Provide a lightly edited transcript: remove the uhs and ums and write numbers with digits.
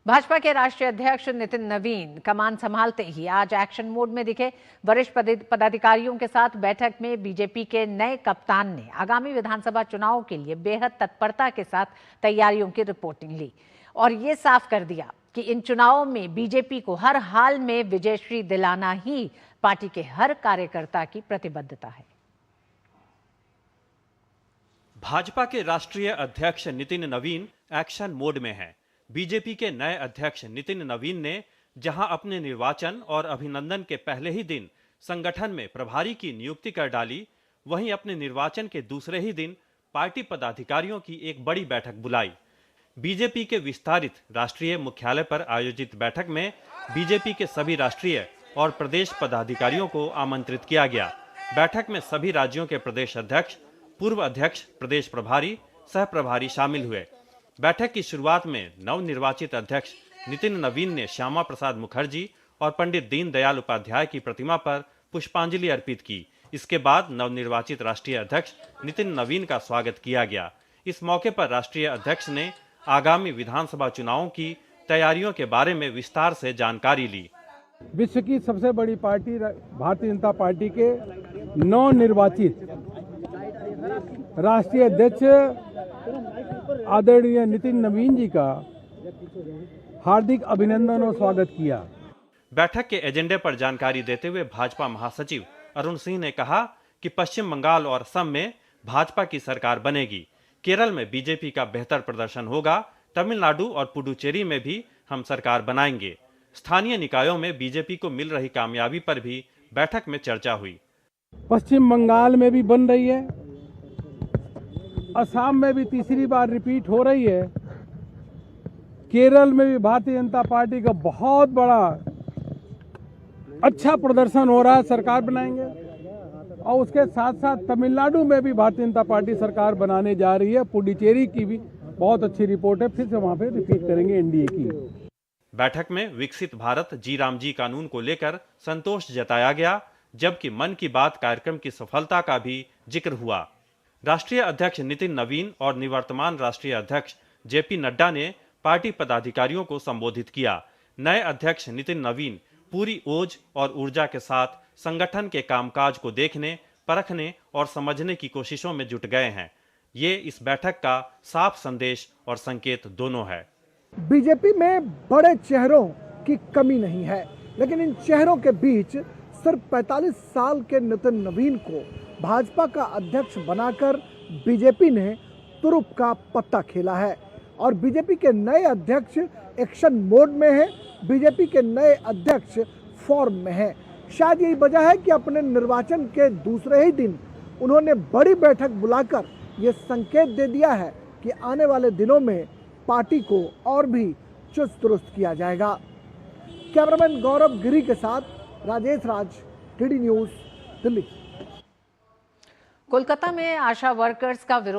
भाजपा के राष्ट्रीय अध्यक्ष नितिन नवीन कमान संभालते ही आज एक्शन मोड में दिखे। वरिष्ठ पदाधिकारियों के साथ बैठक में बीजेपी के नए कप्तान ने आगामी विधानसभा चुनाव के लिए बेहद तत्परता के साथ तैयारियों की रिपोर्टिंग ली और ये साफ कर दिया कि इन चुनावों में बीजेपी को हर हाल में विजयश्री दिलाना ही पार्टी के हर कार्यकर्ता की प्रतिबद्धता है। भाजपा के राष्ट्रीय अध्यक्ष नितिन नवीन एक्शन मोड में हैं। बीजेपी के नए अध्यक्ष नितिन नवीन ने जहां अपने निर्वाचन और अभिनंदन के पहले ही दिन संगठन में प्रभारी की नियुक्ति कर डाली, वहीं अपने निर्वाचन के दूसरे ही दिन पार्टी पदाधिकारियों की एक बड़ी बैठक बुलाई। बीजेपी के विस्तारित राष्ट्रीय मुख्यालय पर आयोजित बैठक में बीजेपी के सभी राष्ट्रीय और प्रदेश पदाधिकारियों को आमंत्रित किया गया। बैठक में सभी राज्यों के प्रदेश अध्यक्ष, पूर्व अध्यक्ष, प्रदेश प्रभारी, सह प्रभारी शामिल हुए। बैठक की शुरुआत में नवनिर्वाचित अध्यक्ष नितिन नवीन ने श्यामा प्रसाद मुखर्जी और पंडित दीनदयाल उपाध्याय की प्रतिमा पर पुष्पांजलि अर्पित की। इसके बाद नवनिर्वाचित राष्ट्रीय अध्यक्ष नितिन नवीन का स्वागत किया गया। इस मौके पर राष्ट्रीय अध्यक्ष ने आगामी विधानसभा चुनावों की तैयारियों के बारे में विस्तार से जानकारी ली। विश्व की सबसे बड़ी पार्टी भारतीय जनता पार्टी के नवनिर्वाचित राष्ट्रीय अध्यक्ष आदरणीय नितिन नवीन जी का हार्दिक अभिनंदन और स्वागत किया। बैठक के एजेंडे पर जानकारी देते हुए भाजपा महासचिव अरुण सिंह ने कहा कि पश्चिम बंगाल और असम में भाजपा की सरकार बनेगी, केरल में बीजेपी का बेहतर प्रदर्शन होगा, तमिलनाडु और पुडुचेरी में भी हम सरकार बनाएंगे। स्थानीय निकायों में बीजेपी को मिल रही कामयाबी पर भी बैठक में चर्चा हुई। पश्चिम बंगाल में भी बन रही है, असम में भी तीसरी बार रिपीट हो रही है, केरल में भी भारतीय जनता पार्टी का बहुत बड़ा अच्छा प्रदर्शन हो रहा है, सरकार बनाएंगे। और उसके साथ साथ तमिलनाडु में भी भारतीय जनता पार्टी सरकार बनाने जा रही है। पुडुचेरी की भी बहुत अच्छी रिपोर्ट है, फिर से वहां पे रिपीट करेंगे एनडीए की। बैठक में विकसित भारत जी राम जी कानून को लेकर संतोष जताया गया, जबकि मन की बात कार्यक्रम की सफलता का भी जिक्र हुआ। राष्ट्रीय अध्यक्ष नितिन नवीन और निवर्तमान राष्ट्रीय अध्यक्ष जेपी नड्डा ने पार्टी पदाधिकारियों को संबोधित किया। नए अध्यक्ष नितिन नवीन पूरी ओज और ऊर्जा के साथ संगठन के कामकाज को देखने, परखने और समझने की कोशिशों में जुट गए हैं। ये इस बैठक का साफ संदेश और संकेत दोनों है। बीजेपी में बड़े चेहरों की कमी नहीं है, लेकिन इन चेहरों के बीच सिर्फ 45 साल के नितिन नवीन को भाजपा का अध्यक्ष बनाकर बीजेपी ने तुरुप का पत्ता खेला है और बीजेपी के नए अध्यक्ष एक्शन मोड में है। बीजेपी के नए अध्यक्ष फॉर्म में है। शायद यही वजह है कि अपने निर्वाचन के दूसरे ही दिन उन्होंने बड़ी बैठक बुलाकर ये संकेत दे दिया है कि आने वाले दिनों में पार्टी को और भी चुस्त दुरुस्त किया जाएगा। कैमरामैन गौरव गिरी के साथ राजेश राज, डीडी न्यूज़, दिल्ली। कोलकाता में आशा वर्कर्स का विरोध